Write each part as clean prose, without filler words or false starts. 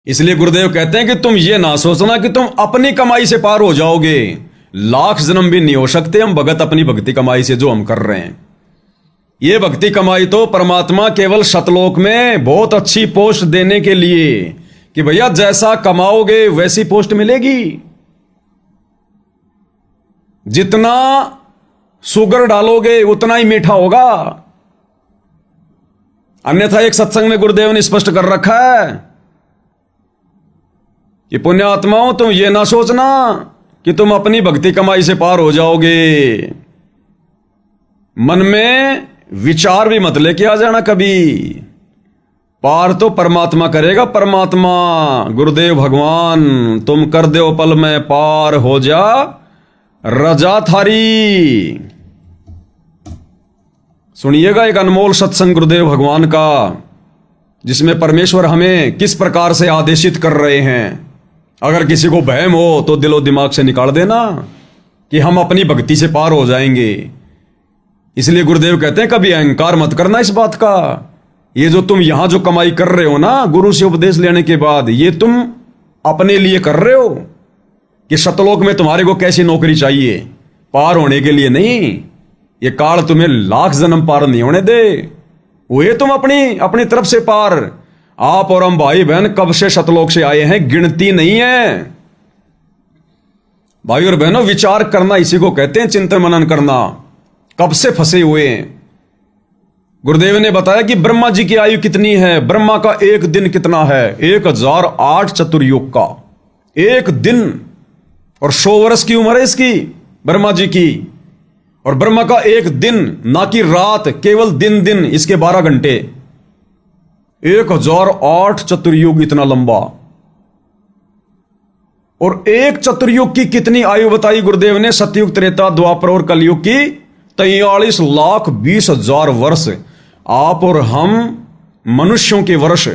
इसलिए गुरुदेव कहते हैं कि तुम ये ना सोचना कि तुम अपनी कमाई से पार हो जाओगे। लाख जन्म भी नहीं हो सकते हम भगत अपनी भक्ति कमाई से जो हम कर रहे हैं। ये भक्ति कमाई तो परमात्मा केवल सतलोक में बहुत अच्छी पोस्ट देने के लिए कि भैया जैसा कमाओगे वैसी पोस्ट मिलेगी। जितना शुगर डालोगे उतना ही मीठा होगा। अन्यथा एक सत्संग में गुरुदेव ने स्पष्ट कर रखा है कि पुण्यात्माओं तुम ये ना सोचना कि तुम अपनी भक्ति कमाई से पार हो जाओगे। मन में विचार भी मत लेके आ जाना कभी। पार तो परमात्मा करेगा। परमात्मा गुरुदेव भगवान तुम कर दो पल में पार हो जा रजा थारी। सुनिएगा एक अनमोल सत्संग गुरुदेव भगवान का, जिसमें परमेश्वर हमें किस प्रकार से आदेशित कर रहे हैं। अगर किसी को वहम हो तो दिलो दिमाग से निकाल देना कि हम अपनी भक्ति से पार हो जाएंगे। इसलिए गुरुदेव कहते हैं कभी अहंकार मत करना इस बात का। ये जो तुम यहां जो कमाई कर रहे हो ना गुरु से उपदेश लेने के बाद, ये तुम अपने लिए कर रहे हो कि सतलोक में तुम्हारे को कैसी नौकरी चाहिए, पार होने के लिए नहीं। ये काल तुम्हें लाख जन्म पार नहीं होने दे। वो तुम अपनी तरफ से पार। आप और हम भाई बहन कब से सतलोक से आए हैं गिनती नहीं है। भाई और बहनों विचार करना इसी को कहते हैं चिंतन मनन करना। कब से फंसे हुए हैं। गुरुदेव ने बताया कि ब्रह्मा जी की आयु कितनी है। ब्रह्मा का एक दिन कितना है, 1008 चतुर्युग का एक दिन। और 100 वर्ष की उम्र है इसकी ब्रह्मा जी की। और ब्रह्मा का एक दिन ना कि रात, केवल दिन इसके 12 घंटे। 1008 चतुर्युग इतना लंबा। और एक चतुर्युग की कितनी आयु बताई गुरुदेव ने। सतयुग, त्रेता, द्वापर और कलयुग की 43,20,000 वर्ष। आप और हम मनुष्यों के वर्ष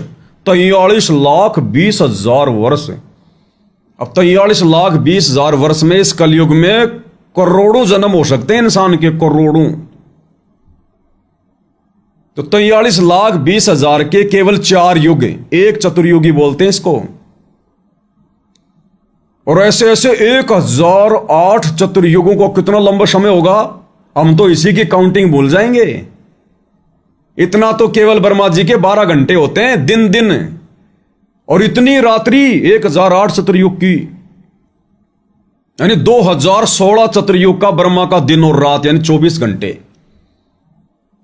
43,20,000 वर्ष। अब 43,20,000 वर्ष में इस कलयुग में करोड़ों जन्म हो सकते हैं इंसान के, करोड़ों। तो 43,20,000 के केवल 4 युग, एक चतुर्युगी बोलते हैं इसको। और ऐसे ऐसे 1008 चतुर्युगों को कितना लंबा समय होगा, हम तो इसी की काउंटिंग भूल जाएंगे। इतना तो केवल ब्रह्मा जी के 12 घंटे होते हैं दिन। और इतनी रात्रि 1008 चतुर्युग की, यानी 2016 चतुर्युग का ब्रह्मा का दिन और रात, यानी 24 घंटे।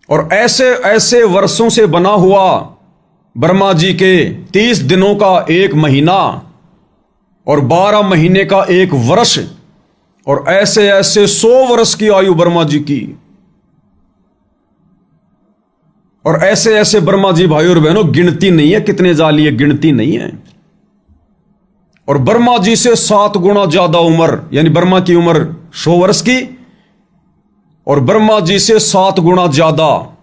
और ऐसे ऐसे वर्षों से बना हुआ ब्रह्मा जी के 30 दिनों का एक महीना और 12 महीने का एक वर्ष। और ऐसे ऐसे 100 वर्ष की आयु ब्रह्मा जी की। और ऐसे ऐसे ब्रह्मा जी भाई और बहनों गिनती नहीं है कितने जाली है, गिनती नहीं है। और ब्रह्मा जी से 7 गुना ज्यादा उम्र, यानी ब्रह्मा की उम्र 100 वर्ष की और ब्रह्मा जी से 7 गुना ज्यादा,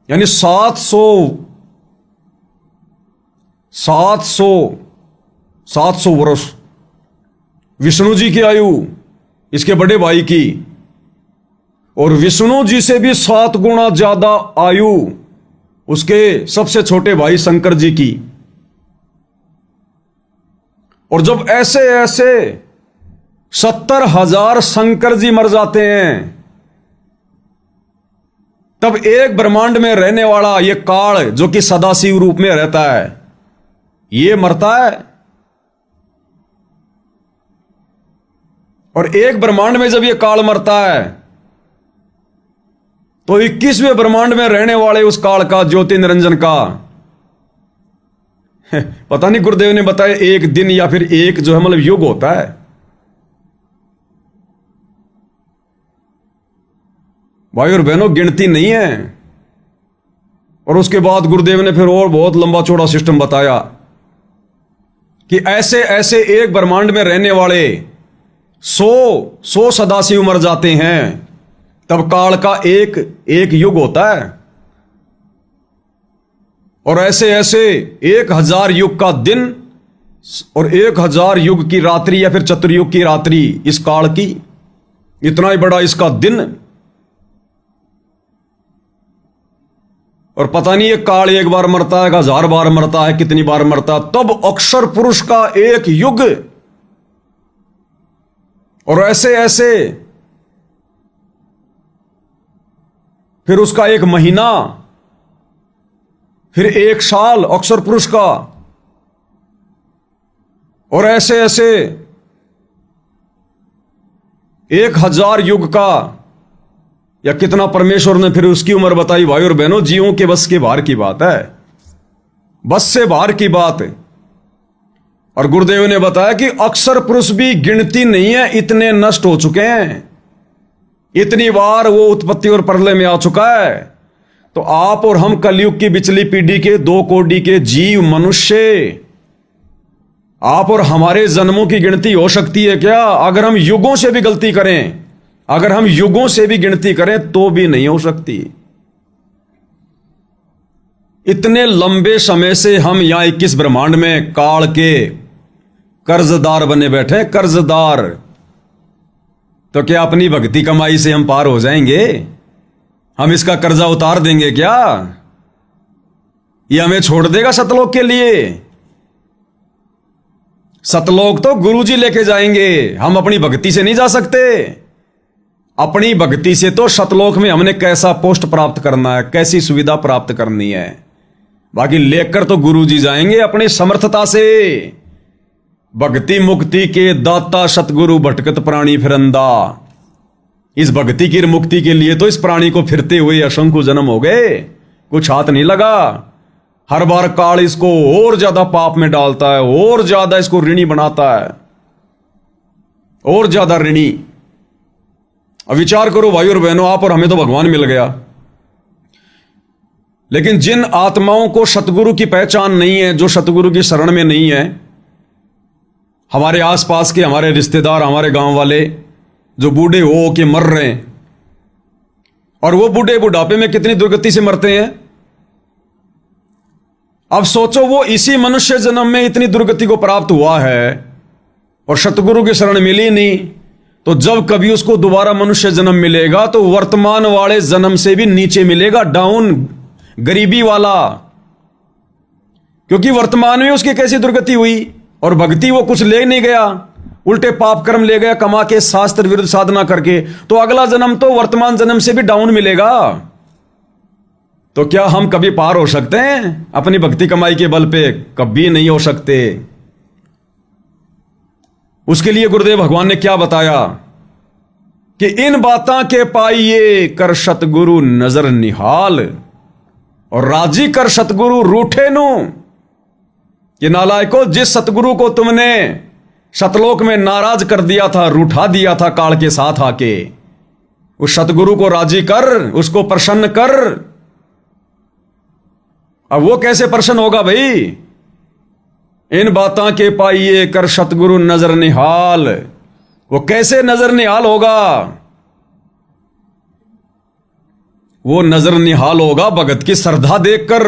यानी 700 वर्ष विष्णु जी की आयु, इसके बड़े भाई की। और विष्णु जी से भी 7 गुना ज्यादा आयु उसके सबसे छोटे भाई शंकर जी की। और जब ऐसे ऐसे 70,000 शंकर जी मर जाते हैं, तब एक ब्रह्मांड में रहने वाला ये काल जो कि सदाशिव रूप में रहता है, ये मरता है। और एक ब्रह्मांड में जब ये काल मरता है तो 21वें ब्रह्मांड में रहने वाले उस काल का, ज्योति निरंजन का, पता नहीं गुरुदेव ने बताया एक दिन या फिर एक जो है मतलब युग होता है। भाई और बहनों गिनती नहीं है। और उसके बाद गुरुदेव ने फिर और बहुत लंबा चौड़ा सिस्टम बताया कि ऐसे ऐसे एक ब्रह्मांड में रहने वाले 100 सदाशिव मर जाते हैं, तब काल का एक युग होता है। और ऐसे ऐसे 1000 युग का दिन और 1000 युग की रात्रि या फिर चतुर्युग की रात्रि इस काल की, इतना ही बड़ा इसका दिन। और पता नहीं ये काल एक बार मरता है, 1000 बार मरता है, कितनी बार मरता है, तब अक्षर पुरुष का एक युग, और ऐसे ऐसे फिर उसका एक महीना, फिर 1 साल अक्षर पुरुष का, और ऐसे ऐसे 1000 युग का, या कितना परमेश्वर ने फिर उसकी उम्र बताई। भाई और बहनों, जीवों के बस के बाहर की बात है, बस से बाहर की बात है। और गुरुदेव ने बताया कि अक्षर पुरुष भी गिनती नहीं है, इतने नष्ट हो चुके हैं, इतनी बार वो उत्पत्ति और प्रलय में आ चुका है। तो आप और हम कलयुग की बिचली पीढ़ी के 2 कोटि के जीव मनुष्य, आप और हमारे जन्मों की गिनती हो सकती है क्या? अगर हम युगों से भी गलती करें, अगर हम युगों से भी गिनती करें तो भी नहीं हो सकती। इतने लंबे समय से हम यहां 21 ब्रह्मांड में काल के कर्जदार बने बैठे, कर्जदार। तो क्या अपनी भक्ति कमाई से हम पार हो जाएंगे? हम इसका कर्जा उतार देंगे क्या? ये हमें छोड़ देगा सतलोक के लिए? सतलोक तो गुरुजी लेके जाएंगे, हम अपनी भक्ति से नहीं जा सकते। अपनी भक्ति से तो सतलोक में हमने कैसा पोस्ट प्राप्त करना है, कैसी सुविधा प्राप्त करनी है, बाकी लेकर तो गुरुजी जाएंगे अपनी समर्थता से। भक्ति मुक्ति के दाता सतगुरु भटकत प्राणी फिरंदा। इस भक्ति की मुक्ति के लिए तो इस प्राणी को फिरते हुए असंख्य जन्म हो गए, कुछ हाथ नहीं लगा। हर बार काल इसको और ज्यादा पाप में डालता है, और ज्यादा इसको ऋणी बनाता है, और ज्यादा ऋणी। अब विचार करो भाई और बहनों, आप और हमें तो भगवान मिल गया, लेकिन जिन आत्माओं को सतगुरु की पहचान नहीं है, जो सतगुरु की शरण में नहीं है, हमारे आसपास के हमारे रिश्तेदार, हमारे गांव वाले जो बूढ़े हो के मर रहे हैं, और वो बूढ़े बुढ़ापे में कितनी दुर्गति से मरते हैं। अब सोचो, वो इसी मनुष्य जन्म में इतनी दुर्गति को प्राप्त हुआ है और सतगुरु की शरण मिली नहीं, तो जब कभी उसको दोबारा मनुष्य जन्म मिलेगा तो वर्तमान वाले जन्म से भी नीचे मिलेगा, डाउन, गरीबी वाला। क्योंकि वर्तमान में उसकी कैसी दुर्गति हुई, और भक्ति वो कुछ ले नहीं गया, उल्टे पाप कर्म ले गया कमा के, शास्त्र विरुद्ध साधना करके, तो अगला जन्म तो वर्तमान जन्म से भी डाउन मिलेगा। तो क्या हम कभी पार हो सकते हैं अपनी भक्ति कमाई के बल पे? कभी नहीं हो सकते। उसके लिए गुरुदेव भगवान ने क्या बताया कि इन बातां के पाइए कर सतगुरु नजर निहाल, और राजी कर सतगुरु रूठे नु। कि नालायको, जिस सतगुरु को तुमने सतलोक में नाराज कर दिया था, रूठा दिया था काल के साथ आके, उस सतगुरु को राजी कर, उसको प्रसन्न कर। अब वो कैसे प्रसन्न होगा भाई? इन बातां के पाइए कर सतगुरु नजर निहाल। वो कैसे नजर निहाल होगा? वो नजर निहाल होगा भगत की श्रद्धा देखकर,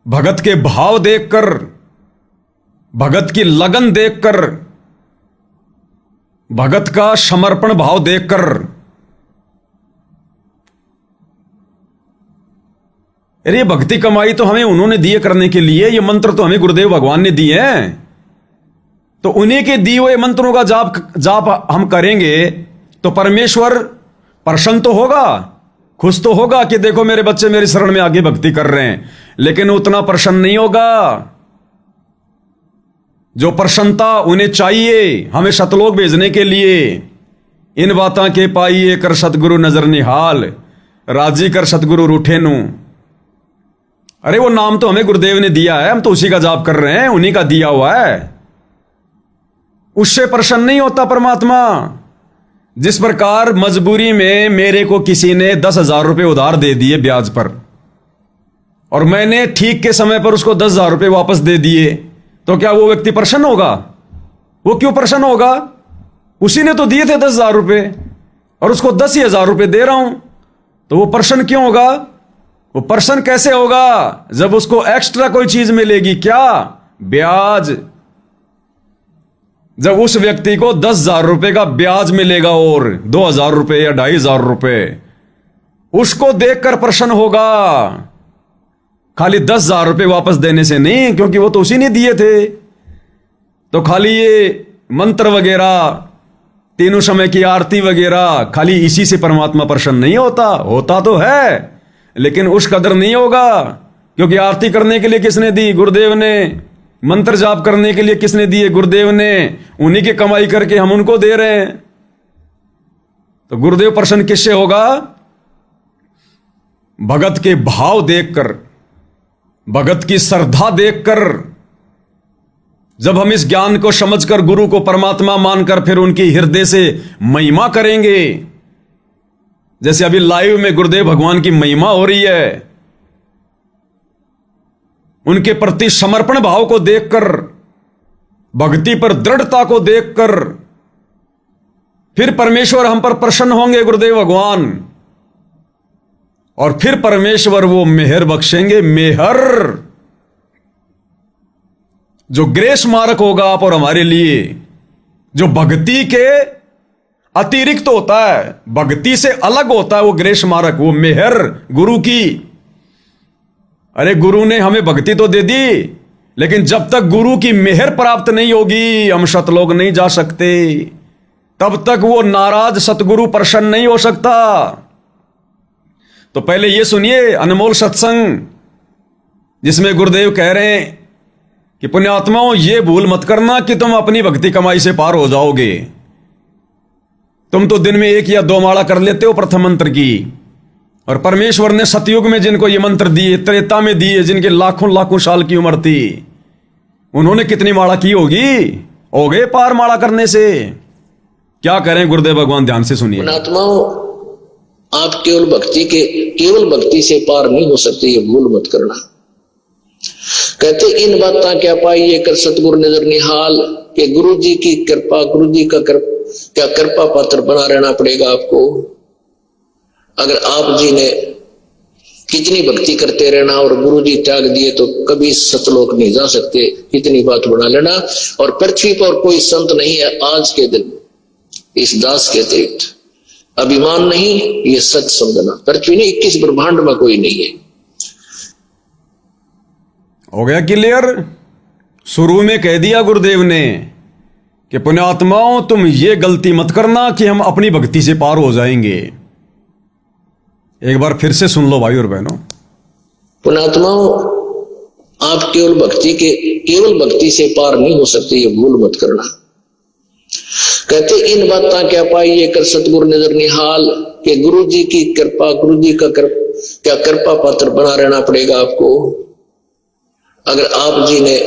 भगत के भाव देखकर, भगत की लगन देखकर, भगत का समर्पण भाव देखकर। अरे भक्ति कमाई तो हमें उन्होंने दिए करने के लिए, ये मंत्र तो हमें गुरुदेव भगवान ने दिए हैं, तो उन्हीं के दिए हुए मंत्रों का जाप हम करेंगे तो परमेश्वर प्रसन्न तो होगा, खुश तो होगा कि देखो मेरे बच्चे मेरी शरण में आगे भक्ति कर रहे हैं। लेकिन उतना प्रसन्न नहीं होगा जो प्रसन्नता उन्हें चाहिए हमें सतलोक भेजने के लिए। इन बातां के पाइए कर सतगुरु नजर निहाल, राजी कर सतगुरु रूठे नु। अरे वो नाम तो हमें गुरुदेव ने दिया है, हम तो उसी का जाप कर रहे हैं, उन्हीं का दिया हुआ है। उससे प्रसन्न नहीं होता परमात्मा। जिस प्रकार मजबूरी में मेरे को किसी ने 10,000 रुपए उधार दे दिए ब्याज पर, और मैंने ठीक के समय पर उसको 10,000 रुपए वापस दे दिए, तो क्या वो व्यक्ति प्रसन्न होगा? वो क्यों प्रसन्न होगा? उसी ने तो दिए थे 10,000 रुपए और उसको 10,000 रुपए दे रहा हूं, तो वो प्रसन्न क्यों होगा? वो प्रसन्न कैसे होगा जब उसको एक्स्ट्रा कोई चीज मिलेगी। क्या? ब्याज। जब उस व्यक्ति को 10,000 रुपए का ब्याज मिलेगा और 2,000 रुपए या 2,500 रुपए, उसको देखकर प्रसन्न होगा। खाली 10,000 रुपये वापस देने से नहीं, क्योंकि वो तो उसी ने दिए थे। तो खाली ये मंत्र वगैरह, तीनों समय की आरती वगैरह, खाली इसी से परमात्मा प्रसन्न नहीं होता। होता तो है, लेकिन उस कदर नहीं होगा, क्योंकि आरती करने के लिए किसने दी? गुरुदेव ने। मंत्र जाप करने के लिए किसने दिए? गुरुदेव ने। उन्हीं की कमाई करके हम उनको दे रहे हैं। तो गुरुदेव प्रसन्न किससे होगा? भगत के भाव देखकर, भगत की श्रद्धा देखकर। जब हम इस ज्ञान को समझकर गुरु को परमात्मा मानकर फिर उनकी हृदय से महिमा करेंगे, जैसे अभी लाइव में गुरुदेव भगवान की महिमा हो रही है, उनके प्रति समर्पण भाव को देखकर, भक्ति पर दृढ़ता को देखकर, फिर परमेश्वर हम पर प्रसन्न होंगे, गुरुदेव भगवान। और फिर परमेश्वर वो मेहर बख्शेंगे, मेहर जो ग्रेस मारक होगा आप और हमारे लिए, जो भक्ति के अतिरिक्त होता है, भक्ति से अलग होता है वो ग्रेस मारक, वो मेहर गुरु की। अरे गुरु ने हमें भक्ति तो दे दी, लेकिन जब तक गुरु की मेहर प्राप्त नहीं होगी हम सतलोक नहीं जा सकते। तब तक वो नाराज सतगुरु प्रसन्न नहीं हो सकता। तो पहले ये सुनिए अनमोल सत्संग, जिसमें गुरुदेव कह रहे हैं कि पुण्यात्माओं, ये भूल मत करना कि तुम अपनी भक्ति कमाई से पार हो जाओगे। तुम तो दिन में 1 या 2 माला कर लेते हो प्रथम मंत्र की, और परमेश्वर ने सतयुग में जिनको ये मंत्र दिए, त्रेता में दिए, जिनके लाखों लाखों साल की उम्र थी, उन्होंने कितनी माला की होगी? हो गए पार माला करने से। क्या करें गुरुदेव भगवान, ध्यान से सुनिए। पुण्यात्माओं, आप केवल भक्ति से पार नहीं हो सकते, ये भूल मत करना। कहते इन बातें क्या पाइए कर सतगुरु नजर निहाल, के गुरु जी की कृपा, गुरु जी का क्या कृपा पात्र बना रहना पड़ेगा आपको। अगर आप जी ने कितनी भक्ति करते रहना और गुरु जी त्याग दिए तो कभी सतलोक नहीं जा सकते, इतनी बात बना लेना। और पृथ्वी पर कोई संत नहीं है आज के दिन इस दास के अतिरिक्त, अभिमान नहीं, ये सच समझना। पृथ्वी ने 21 ब्रह्मांड में कोई नहीं है। हो गया क्लियर? शुरू में कह दिया गुरुदेव ने कि पुण्यात्माओं, तुम ये गलती मत करना कि हम अपनी भक्ति से पार हो जाएंगे। एक बार फिर से सुन लो भाई और बहनों। पुण्यात्माओं, आप केवल भक्ति से पार नहीं हो सकते, ये भूल मत करना। कहते इन बातें क्या पाइए कर सतगुरु नजर निहाल, के गुरु जी की कृपा, गुरु जी का क्या कृपा पात्र बना रहना पड़ेगा आपको। अगर आप जी ने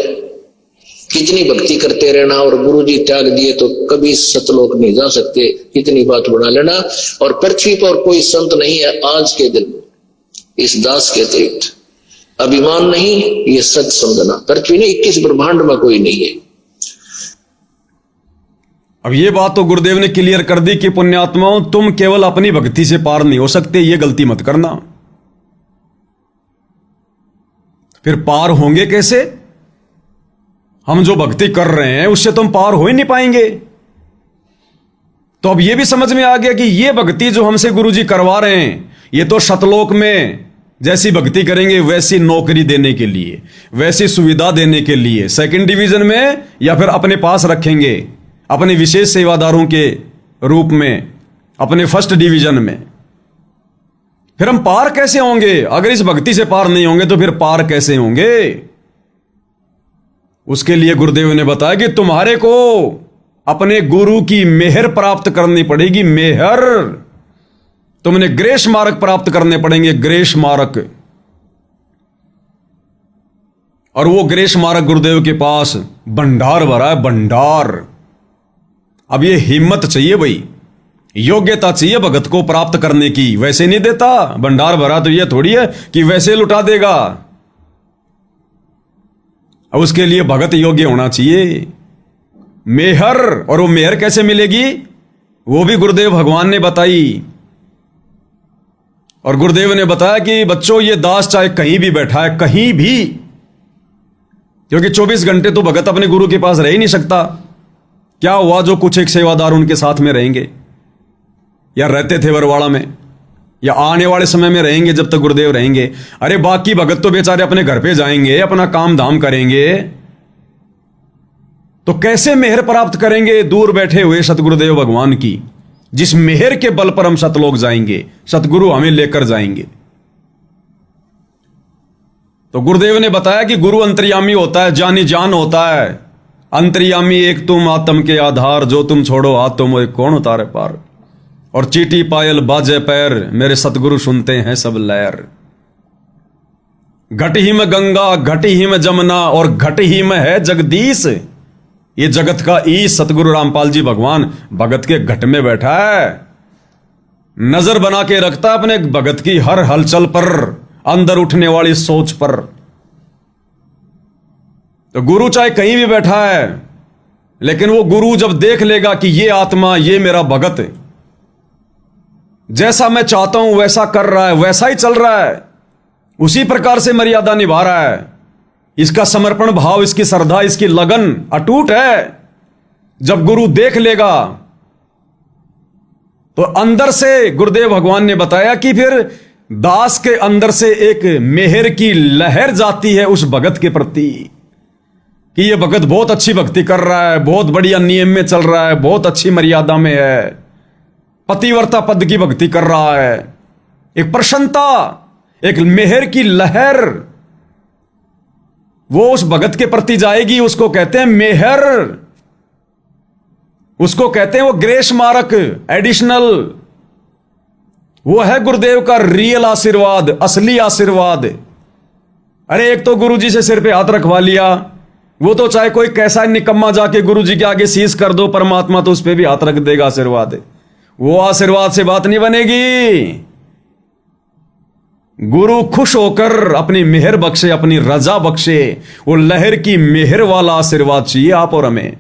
कितनी भक्ति करते रहना और गुरु जी त्याग दिए तो कभी सतलोक नहीं जा सकते, इतनी बात बना लेना। और पृथ्वी पर कोई संत नहीं है आज के दिन इस दास के अतिरिक्त, अभिमान नहीं, ये सच समझना। पृथ्वी ने 21 ब्रह्मांड में कोई नहीं है। अब ये बात तो गुरुदेव ने क्लियर कर दी कि पुण्यात्माओं, तुम केवल अपनी भक्ति से पार नहीं हो सकते, ये गलती मत करना। फिर पार होंगे कैसे? हम जो भक्ति कर रहे हैं उससे तुम पार हो ही नहीं पाएंगे। तो अब यह भी समझ में आ गया कि ये भक्ति जो हमसे गुरुजी करवा रहे हैं, ये तो सतलोक में जैसी भक्ति करेंगे वैसी नौकरी देने के लिए, वैसी सुविधा देने के लिए, 2nd डिवीजन में, या फिर अपने पास रखेंगे अपने विशेष सेवादारों के रूप में, अपने 1st डिवीजन में। फिर हम पार कैसे होंगे? अगर इस भक्ति से पार नहीं होंगे तो फिर पार कैसे होंगे? उसके लिए गुरुदेव ने बताया कि तुम्हारे को अपने गुरु की मेहर प्राप्त करनी पड़ेगी। मेहर, तुमने ग्रेस मार्क प्राप्त करने पड़ेंगे, ग्रेस मार्क। और वो ग्रेस मार्क गुरुदेव के पास भंडार भरा है, भंडार। अब ये हिम्मत चाहिए भाई, योग्यता चाहिए भगत को प्राप्त करने की। वैसे नहीं देता भंडार भरा, तो ये थोड़ी है कि वैसे लुटा देगा। अब उसके लिए भगत योग्य होना चाहिए। मेहर, और वो मेहर कैसे मिलेगी वो भी गुरुदेव भगवान ने बताई। और गुरुदेव ने बताया कि बच्चों, ये दास चाहे कहीं भी बैठा है, कहीं भी, क्योंकि 24 घंटे तो भगत अपने गुरु के पास रह ही नहीं सकता। क्या हुआ जो कुछ एक सेवादार उनके साथ में रहेंगे, या रहते थे बरवाड़ा में, या आने वाले समय में रहेंगे जब तक गुरुदेव रहेंगे। अरे बाकी भगत तो बेचारे अपने घर पे जाएंगे, अपना काम धाम करेंगे, तो कैसे मेहर प्राप्त करेंगे दूर बैठे हुए सतगुरुदेव भगवान की, जिस मेहर के बल पर हम सतलोक जाएंगे, सतगुरु हमें लेकर जाएंगे। तो गुरुदेव ने बताया कि गुरु अंतर्यामी होता है, जानी जान होता है। अंतर्यामी एक तुम आत्म के आधार, जो तुम छोड़ो हाथ तो मोए कौन उतारे पार। और चीटी पायल बाजे पैर, मेरे सतगुरु सुनते हैं सब लहर। घट ही में गंगा, घट ही में जमुना, और घट ही में है जगदीश। ये जगत का ईश सतगुरु रामपाल जी भगवान भगत के घट में बैठा है। नजर बना के रखता है अपने भगत की हर हलचल पर, अंदर उठने वाली सोच पर। तो गुरु चाहे कहीं भी बैठा है, लेकिन वो गुरु जब देख लेगा कि ये आत्मा, ये मेरा भगत जैसा मैं चाहता हूं वैसा कर रहा है, वैसा ही चल रहा है, उसी प्रकार से मर्यादा निभा रहा है, इसका समर्पण भाव, इसकी श्रद्धा, इसकी लगन अटूट है, जब गुरु देख लेगा तो अंदर से गुरुदेव भगवान ने बताया कि फिर दास के अंदर से एक मेहर की लहर जाती है उस भगत के प्रति कि ये भगत बहुत अच्छी भक्ति कर रहा है, बहुत बढ़िया नियम में चल रहा है, बहुत अच्छी मर्यादा में है, पतिव्रता पद की भक्ति कर रहा है। एक प्रसन्नता, एक मेहर की लहर वो उस भगत के प्रति जाएगी। उसको कहते हैं मेहर, उसको कहते हैं वो ग्रेस मार्क, एडिशनल। वो है गुरुदेव का रियल आशीर्वाद, असली आशीर्वाद। अरे एक तो गुरु जी से सिर पे हाथ रखवा लिया, वो तो चाहे कोई कैसा निकम्मा जाके गुरु जी के आगे शीश कर दो, परमात्मा तो उस पे भी हाथ रख देगा आशीर्वाद। वो आशीर्वाद से बात नहीं बनेगी। गुरु खुश होकर अपनी मेहर बख्शे, अपनी रजा बख्शे, वो लहर की मेहर वाला आशीर्वाद चाहिए आप और हमें।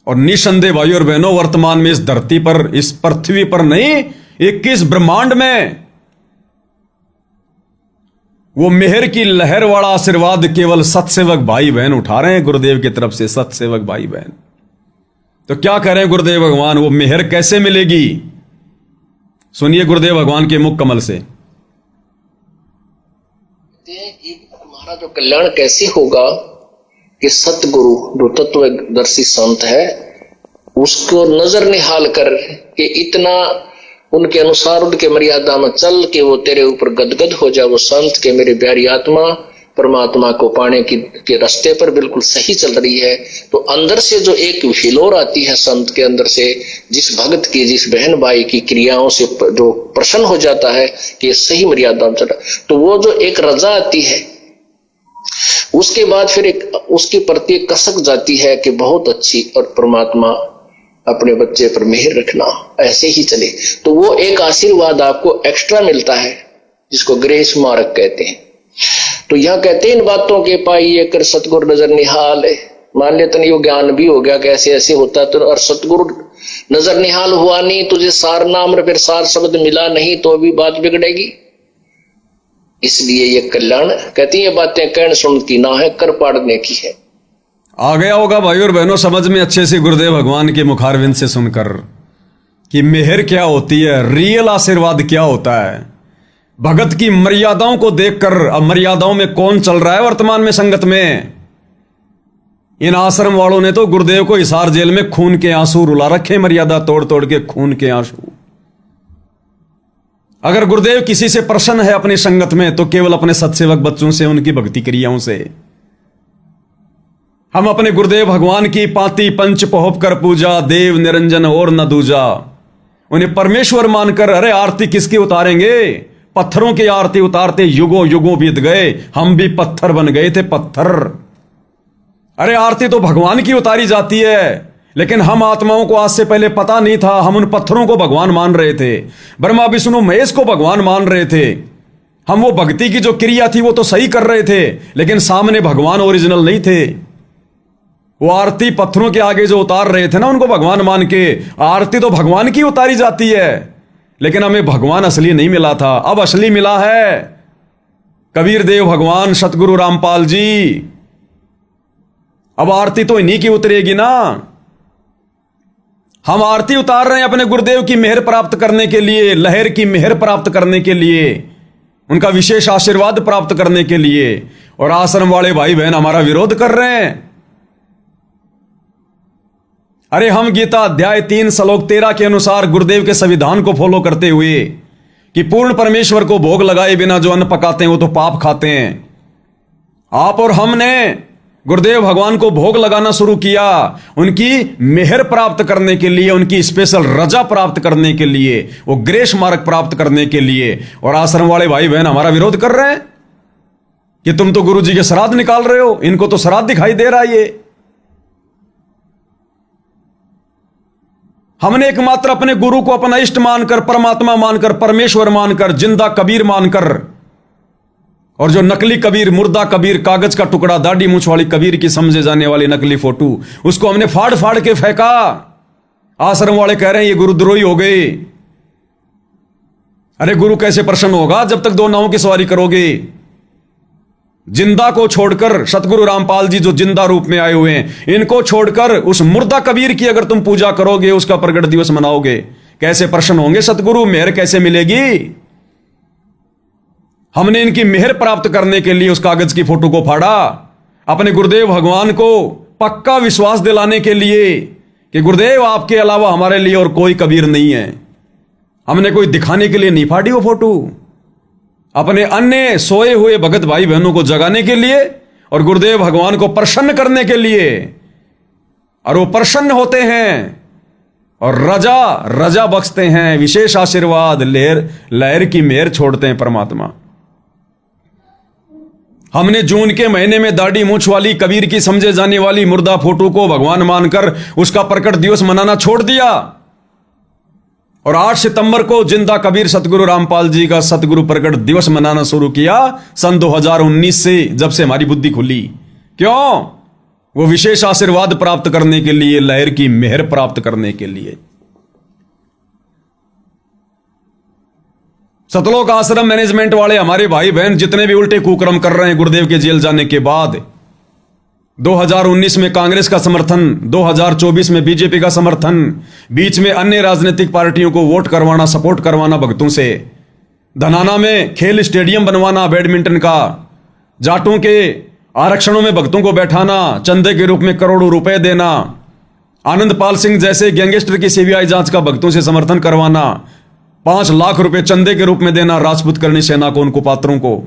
और निसंदेह भाई और बहनों, वर्तमान में इस धरती पर, इस पृथ्वी पर नहीं, 21 ब्रह्मांड में वो मेहर की लहर वाला आशीर्वाद केवल सत्सेवक भाई बहन उठा रहे हैं गुरुदेव की तरफ से। सत्सेवक भाई बहन तो क्या करें गुरुदेव भगवान, वो मेहर कैसे मिलेगी? सुनिए गुरुदेव भगवान के मुख कमल से। हमारा जो कल्याण कैसे होगा कि सतगुरु जो तत्वदर्शी संत है उसको नजर निहाल कर कि इतना उनके अनुसार, उनके मर्यादा में चल के वो तेरे ऊपर गदगद हो जाए। वो संत के मेरी प्यारी आत्मा परमात्मा को पाने के रास्ते पर बिल्कुल सही चल रही है। तो अंदर से जो एक हिलोर आती है संत के अंदर से, जिस भगत की, जिस बहन भाई की क्रियाओं से जो प्रसन्न हो जाता है कि सही मर्यादा में चल रहा, तो वो जो एक रजा आती है, उसके बाद फिर एक उसके प्रति एक कसक जाती है कि बहुत अच्छी, और परमात्मा अपने बच्चे पर मेहर रखना, ऐसे ही चले। तो वो एक आशीर्वाद आपको एक्स्ट्रा मिलता है, जिसको ग्रेस मार्क कहते हैं। तो यह कहते हैं इन बातों के पाइए कर सतगुरु नजर निहाल है। मान लेते नहीं, वो ज्ञान भी हो गया कैसे ऐसे होता तो, और सतगुरु नजर निहाल हुआ नहीं, तुझे सार नाम और फिर सार शब्द मिला नहीं तो भी बात बिगड़ेगी। इसलिए ये कल्याण कहती है बातें कहन सुन की ना है, कर पाड़ने की है। आ गया होगा भाई और बहनों समझ में अच्छे से गुरुदेव भगवान के मुखारविंद से सुनकर कि मेहर क्या होती है, रियल आशीर्वाद क्या होता है। भगत की मर्यादाओं को देखकर, अब मर्यादाओं में कौन चल रहा है वर्तमान में संगत में? इन आश्रम वालों ने तो गुरुदेव को हिसार जेल में खून के आंसू रुला रखे, मर्यादा तोड़ तोड़ के खून के आंसू। अगर गुरुदेव किसी से प्रसन्न है अपनी संगत में तो केवल अपने सत्सेवक बच्चों से, उनकी भक्ति क्रियाओं से। हम अपने गुरुदेव भगवान की पाती पंच पोहप कर पूजा, देव निरंजन और न दूजा। उन्हें परमेश्वर मानकर, अरे आरती किसकी उतारेंगे? पत्थरों की आरती उतारते युगों युगों बीत गए, हम भी पत्थर बन गए थे पत्थर। अरे आरती तो भगवान की उतारी जाती है, लेकिन हम आत्माओं को आज से पहले पता नहीं था, हम उन पत्थरों को भगवान मान रहे थे, ब्रह्मा विष्णु महेश को भगवान मान रहे थे। हम वो भक्ति की जो क्रिया थी वो तो सही कर रहे थे, लेकिन सामने भगवान ओरिजिनल नहीं थे। वो आरती पत्थरों के आगे जो उतार रहे थे ना, उनको भगवान मान के, आरती तो भगवान की उतारी जाती है, लेकिन हमें भगवान असली नहीं मिला था। अब असली मिला है, कबीर देव भगवान, सतगुरु रामपाल जी। अब आरती तो इन्हीं की उतरेगी ना। हम आरती उतार रहे हैं अपने गुरुदेव की मेहर प्राप्त करने के लिए, लहर की मेहर प्राप्त करने के लिए, उनका विशेष आशीर्वाद प्राप्त करने के लिए, और आश्रम वाले भाई बहन हमारा विरोध कर रहे हैं। अरे हम गीता अध्याय 3 श्लोक 13 के अनुसार गुरुदेव के संविधान को फॉलो करते हुए कि पूर्ण परमेश्वर को भोग लगाए बिना जो अन्न पकाते हैं वो तो पाप खाते हैं। आप और हमने गुरुदेव भगवान को भोग लगाना शुरू किया उनकी मेहर प्राप्त करने के लिए, उनकी स्पेशल रजा प्राप्त करने के लिए, वो ग्रेस मार्ग प्राप्त करने के लिए, और आश्रम वाले भाई बहन हमारा विरोध कर रहे हैं कि तुम तो गुरु जी के श्राद्ध निकाल रहे हो, इनको तो श्राद्ध दिखाई दे रहा है। ये हमने एकमात्र अपने गुरु को अपना इष्ट मानकर, परमात्मा मानकर, परमेश्वर मानकर, जिंदा कबीर मानकर, और जो नकली कबीर, मुर्दा कबीर, कागज का टुकड़ा, दाढ़ी मूंछ वाली कबीर की समझे जाने वाली नकली फोटो, उसको हमने फाड़ फाड़ के फेंका। आश्रम वाले कह रहे हैं ये गुरुद्रोही हो गए। अरे गुरु कैसे प्रसन्न होगा जब तक 2 नावों की सवारी करोगे? जिंदा को छोड़कर, सतगुरु रामपाल जी जो जिंदा रूप में आए हुए हैं, इनको छोड़कर उस मुर्दा कबीर की अगर तुम पूजा करोगे, उसका प्रगट दिवस मनाओगे, कैसे प्रसन्न होंगे सतगुरु? मेहर कैसे मिलेगी? हमने इनकी मेहर प्राप्त करने के लिए उस कागज की फोटो को फाड़ा, अपने गुरुदेव भगवान को पक्का विश्वास दिलाने के लिए कि गुरुदेव आपके अलावा हमारे लिए और कोई कबीर नहीं है। हमने कोई दिखाने के लिए नहीं फाड़ी वो फोटो, अपने अन्य सोए हुए भगत भाई बहनों को जगाने के लिए और गुरुदेव भगवान को प्रसन्न करने के लिए। और वो प्रसन्न होते हैं और रजा बख्शते हैं, विशेष आशीर्वाद, लहर की मेहर छोड़ते हैं परमात्मा। हमने जून के महीने में दाढ़ी मूंछ वाली कबीर की समझे जाने वाली मुर्दा फोटो को भगवान मानकर उसका प्रकट दिवस मनाना छोड़ दिया, और 8 सितंबर को जिंदा कबीर सतगुरु रामपाल जी का सतगुरु प्रकट दिवस मनाना शुरू किया सन 2019 से, जब से हमारी बुद्धि खुली। क्यों? वो विशेष आशीर्वाद प्राप्त करने के लिए, लहर की मेहर प्राप्त करने के लिए। सतलोक आश्रम मैनेजमेंट वाले हमारे भाई बहन जितने भी उल्टे कुकर्म कर रहे हैं गुरुदेव के जेल जाने के बाद, 2019 में कांग्रेस का समर्थन, 2024 में बीजेपी का समर्थन, बीच में अन्य राजनीतिक पार्टियों को वोट करवाना, सपोर्ट करवाना भक्तों से, धनाना में खेल स्टेडियम बनवाना बैडमिंटन का, जाटों के आरक्षणों में भक्तों को बैठाना, चंदे के रूप में करोड़ों रुपए देना, आनंदपाल सिंह जैसे गैंगस्टर की सीबीआई जांच का भक्तों से समर्थन करवाना, 5 लाख रुपए चंदे के रूप में देना राजपूत करनी सेना को, उनको पात्रों को,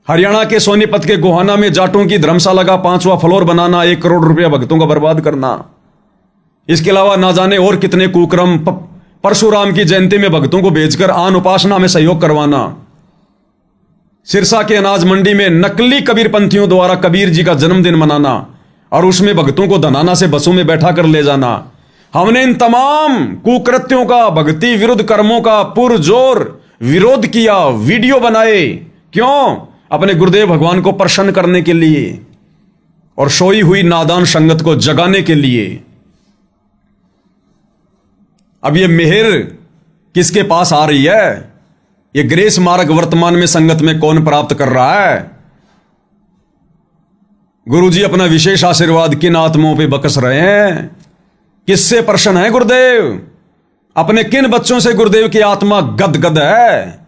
हरियाणा के सोनीपत के गोहाना में जाटों की धर्मशाला का 5वां फ्लोर बनाना, 1 करोड़ रुपया भक्तों का बर्बाद करना। इसके अलावा ना जाने और कितने कुक्रम, परशुराम की जयंती में भक्तों को भेजकर आन उपासना में सहयोग करवाना, सिरसा के अनाज मंडी में नकली कबीर पंथियों द्वारा कबीर जी का जन्मदिन मनाना और उसमें भक्तों को धनाना से बसों में बैठा कर ले जाना। हमने इन तमाम कुकृत्यों का, भक्ति विरुद्ध कर्मों का पुरजोर विरोध किया, वीडियो बनाए। क्यों? अपने गुरुदेव भगवान को प्रसन्न करने के लिए और सोई हुई नादान संगत को जगाने के लिए। अब ये मेहर किसके पास आ रही है? ये ग्रेस मार्ग वर्तमान में संगत में कौन प्राप्त कर रहा है? गुरुजी अपना विशेष आशीर्वाद किन आत्माओं पे बकस रहे हैं? किससे प्रसन्न है गुरुदेव? अपने किन बच्चों से गुरुदेव की आत्मा गदगद है?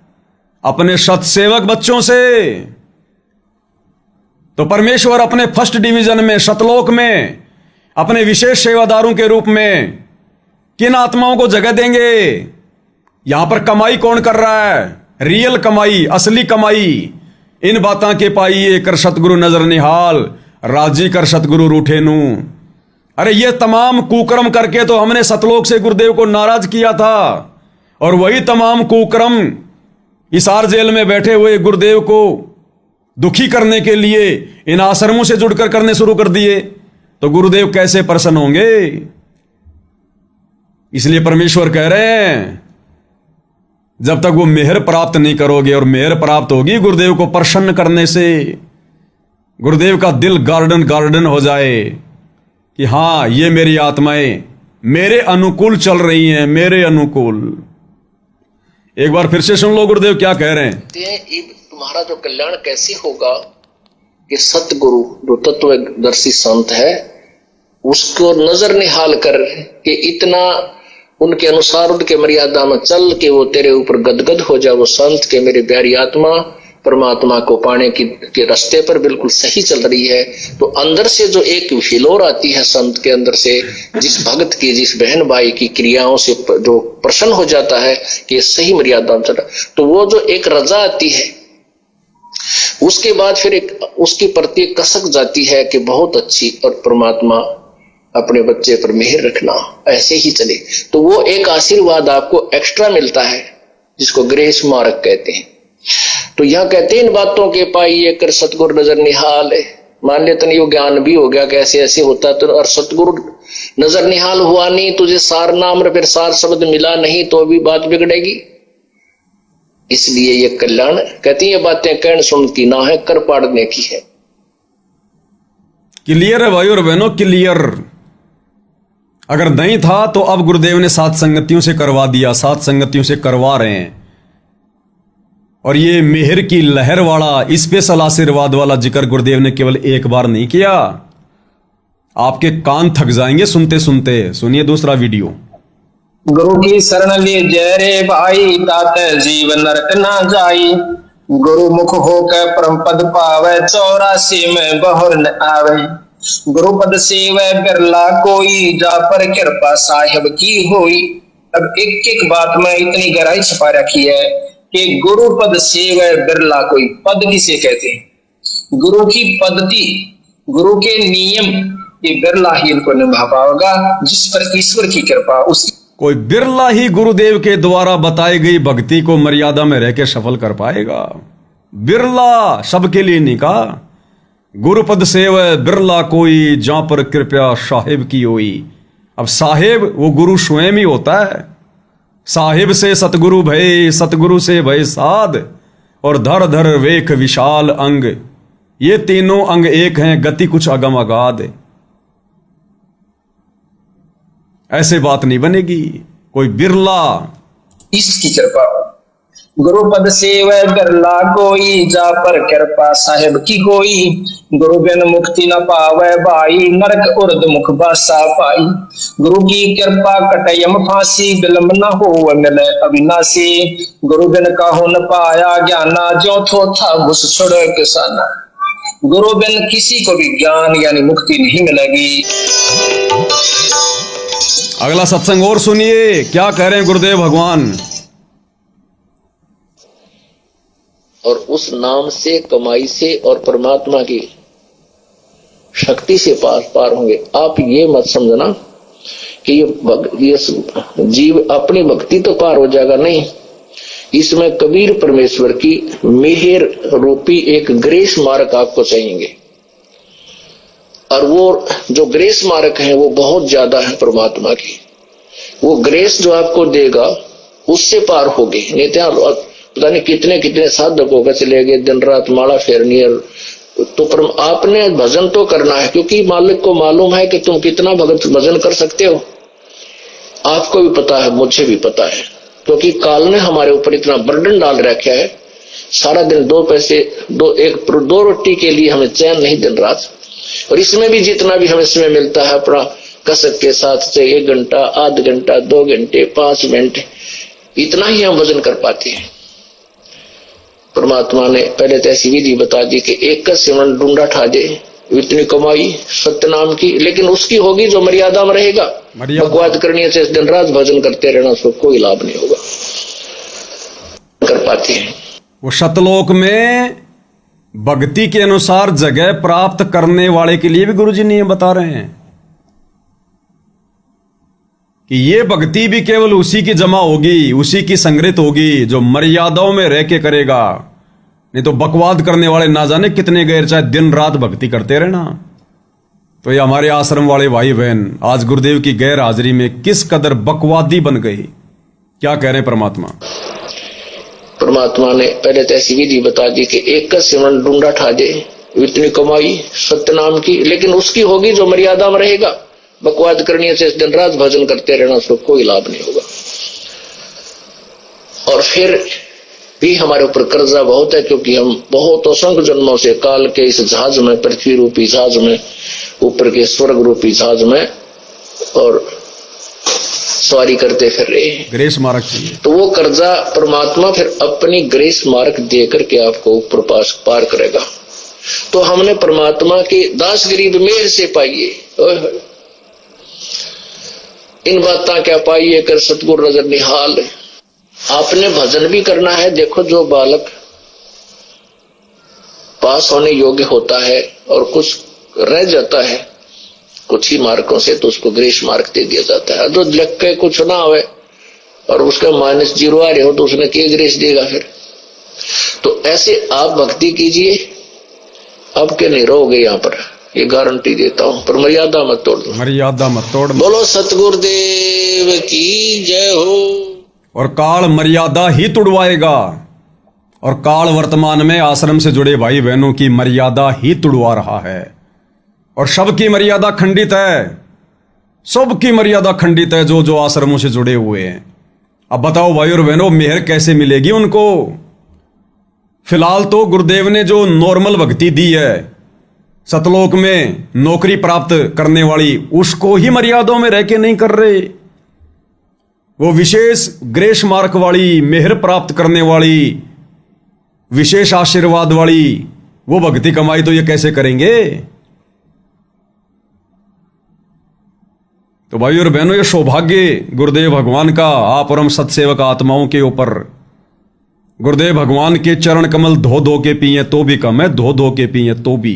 अपने सतसेवक बच्चों से। तो परमेश्वर अपने फर्स्ट डिवीजन में, सतलोक में, अपने विशेष सेवादारों के रूप में किन आत्माओं को जगह देंगे? यहां पर कमाई कौन कर रहा है? रियल कमाई, असली कमाई। इन बातां के पाइए कर सतगुरु नजर निहाल, राजी कर सतगुरु रूठे नू। अरे ये तमाम कुकर्म करके तो हमने सतलोक से गुरुदेव को नाराज किया था, और वही तमाम कुकर्म हिसार जेल में बैठे हुए गुरुदेव को दुखी करने के लिए इन आश्रमों से जुड़कर करने शुरू कर दिए, तो गुरुदेव कैसे प्रसन्न होंगे? इसलिए परमेश्वर कह रहे हैं जब तक वो मेहर प्राप्त नहीं करोगे, और मेहर प्राप्त होगी गुरुदेव को प्रसन्न करने से, गुरुदेव का दिल गार्डन गार्डन हो जाए कि हां ये मेरी आत्माएं मेरे अनुकूल चल रही हैं, मेरे अनुकूल। एक बार फिर से सुन लो गुरुदेव क्या कह रहे हैं। तुम्हारा जो कल्याण कैसे होगा कि सतगुरु जो तत्वदर्शी संत है उसको नजर निहाल कर कि इतना उनके अनुसार उनके मर्यादा में चल के वो तेरे ऊपर गदगद हो जाए, वो संत के मेरी प्यारी आत्मा परमात्मा को पाने के रास्ते पर बिल्कुल सही चल रही है, तो अंदर से जो एक हिलोर आती है संत के अंदर से, जिस भक्त की, जिस बहन भाई की क्रियाओं से जो प्रसन्न हो जाता है कि ये सही मर्यादा में चल रहा, तो वो जो एक रजा आती है, उसके बाद फिर एक उसके प्रति कसक जाती है कि बहुत अच्छी, और परमात्मा अपने बच्चे पर मेहर रखना, ऐसे ही चले। तो वो एक आशीर्वाद आपको एक्स्ट्रा मिलता है, जिसको ग्रेस मार्क कहते हैं। तो यह कहते हैं इन बातों के पाइए कर सतगुरु नजर निहाल है। मान ले तन यो ज्ञान भी हो गया कैसे ऐसे होता, तो और सतगुरु नजर निहाल हुआ नहीं, तुझे सार नाम फिर सार शब्द मिला नहीं, तो भी बात बिगड़ेगी। इसलिए ये कल्याण कहती है बातें कहन सुन की ना है, कर पाड़ने की है। क्लियर है भाई और बहनों, क्लियर। अगर नहीं था तो अब गुरुदेव ने सात संगतियों से करवा दिया, सात संगतियों से करवा रहे हैं। और ये मेहर की लहर वाला स्पेशल आशीर्वाद वाला जिक्र गुरुदेव ने केवल एक बार नहीं किया, आपके कान थक जाएंगे सुनते सुनते। सुनिए दूसरा वीडियो। गुरु की शरण ले जय रे भाई, ताते जीव नरक ना जाई। गुरु मुख होकर परम पद पावे, 84 में बहुर न आवे। गुरु पद सेवे बिरला कोई, जा पर कृपा साहिब की होई। अब एक एक बात में इतनी गहराई छुपा रखी है कि गुरु पद सेवे बिरला कोई। पद किसे कहते हैं? गुरु की पद्धति, गुरु के नियम, ये बिरला ही इनको निभा पाएगा, जिस पर ईश्वर की कृपा। उसकी कोई बिरला ही गुरुदेव के द्वारा बताई गई भक्ति को मर्यादा में रहकर सफल कर पाएगा। बिरला सबके लिए नहीं कहा। गुरुपद सेव बिरला कोई, जहां पर कृपया साहिब की होई। अब साहिब वो गुरु स्वयं ही होता है। साहिब से सतगुरु भय, सतगुरु से भय साध, और धर धर वेख विशाल अंग। ये तीनों अंग एक हैं, गति कुछ अगम अगाध। ऐसे बात नहीं बनेगी। कोई बिरला इसकी कृपा। गुरु पद सेवे बिरला कोई, जा पर कृपा साहिब की होई। गुरु बिन मुक्ति न पावे भाई, नरक उर्द मुख बासा पाई। गुरु की कृपा कटयम फांसी, बिलम न हो मिले अविनाशी। गुरु बिन काहू न पाया ज्ञाना, जो थो था घुस छोड़े किसाना। गुरु बिन किसी को भी ज्ञान यानी मुक्ति नहीं मिलेगी। अगला सत्संग और सुनिए, क्या कह रहे हैं गुरुदेव भगवान। और उस नाम से, कमाई से और परमात्मा की शक्ति से पार होंगे। आप ये मत समझना कि ये जीव अपनी भक्ति तो पार हो जाएगा, नहीं। इसमें कबीर परमेश्वर की मेहर रूपी एक ग्रेस मार्क आपको चाहिए, और वो जो ग्रेस मार्क है वो बहुत ज्यादा है परमात्मा की। वो ग्रेस जो आपको देगा उससे पार होगे। नहीं तो पता नहीं कितने कितने साधकों का चले गए, दिन रात माला फेरनी है। तो आपने भजन तो करना है, क्योंकि मालिक को मालूम है कि तुम कितना भजन कर सकते हो। आपको भी पता है, मुझे भी पता है, क्योंकि काल ने हमारे ऊपर इतना बर्डन डाल रखा है। सारा दिन दो पैसे, दो रोटी के लिए हमें चैन नहीं दिन रात। और इसमें भी जितना भी हमें समय मिलता है अपना कसक के साथ, चाहे 1 घंटा, आध घंटा, 2 घंटे, 5 मिनट, इतना ही हम वजन कर पाते हैं। परमात्मा ने पहले तो ऐसी विधि बता दी कि एक का सिमरन ढूंढा ठा दे, इतनी कमाई सत्य नाम की, लेकिन उसकी होगी जो मर्यादा में रहेगा। बकवाद करनी से दिन रात भजन करते रहना, उसको कोई लाभ नहीं होगा। कर पाते हैं वो सतलोक में भक्ति के अनुसार जगह प्राप्त करने वाले के लिए भी गुरुजी नियम बता रहे हैं कि ये भक्ति भी केवल उसी की जमा होगी, उसी की संग्रहित होगी जो मर्यादाओं में रह के करेगा। नहीं तो बकवाद करने वाले ना जाने कितने गैर, चाहे दिन रात भक्ति करते रहना। तो ये हमारे आश्रम वाले भाई बहन आज गुरुदेव की गैर हाजिरी में किस कदर बकवादी बन गई। क्या कह रहे हैं परमात्मा। परमात्मा ने पहले तो ऐसी विधि बता दी कि एक का सिमरन ढूंढा ठा दे, इतनी कमाई सत्य नाम की, लेकिन उसकी होगी जो मर्यादा में रहेगा। बकवाद करनी से दिन रात भजन करते रहना, उसको कोई लाभ नहीं होगा। और फिर भी हमारे ऊपर कर्जा बहुत है, क्योंकि हम बहुत असंख्य जन्मों से काल के इस जहाज में, पृथ्वी रूपी जहाज में ऊपर के स्वर्ग रूपी जहाज में और सवारी करते फिर रहे हैं। ग्रेस मार्क चाहिए। तो वो कर्जा परमात्मा फिर अपनी ग्रेस मार्क दे करके आपको ऊपर पार करेगा। तो हमने परमात्मा के दास गरीब मेहर से पाइए, इन बातें क्या पाइए कर सतगुरु नजर निहाल। आपने भजन भी करना है। देखो जो बालक पास होने योग्य होता है और कुछ रह जाता है कुछ ही मार्कों से, तो उसको ग्रेस मार्क दे दिया जाता है। जो लग के कुछ ना हो और उसका -0 आ रहे हो तो उसने क्या ग्रेस देगा फिर। तो ऐसे आप भक्ति कीजिए, अब के नहीं रहोगे यहाँ पर, ये गारंटी देता हूं। पर मर्यादा मत तोड़ दो, मर्यादा मत तोड़। बोलो सतगुरुदेव की जय हो। और काल मर्यादा ही तुड़वाएगा। और काल वर्तमान में आश्रम से जुड़े भाई बहनों की मर्यादा ही तुड़वा रहा है। और सबकी मर्यादा खंडित है, सबकी मर्यादा खंडित है जो जो आश्रमों से जुड़े हुए हैं। अब बताओ भाई और बहनों, मेहर कैसे मिलेगी उनको? फिलहाल तो गुरुदेव ने जो नॉर्मल भक्ति दी है, सतलोक में नौकरी प्राप्त करने वाली, उसको ही मर्यादाओं में रह के नहीं कर रहे। वो विशेष ग्रेस मार्क वाली, मेहर प्राप्त करने वाली, विशेष आशीर्वाद वाली वो भक्ति कमाई तो ये कैसे करेंगे? तो भाई और बहनों, ये सौभाग्य गुरुदेव भगवान का आप और हम सत्सेवक आत्माओं के ऊपर। गुरुदेव भगवान के चरण कमल धो धो के पिए तो भी कम है, धो धो के पिए तो भी।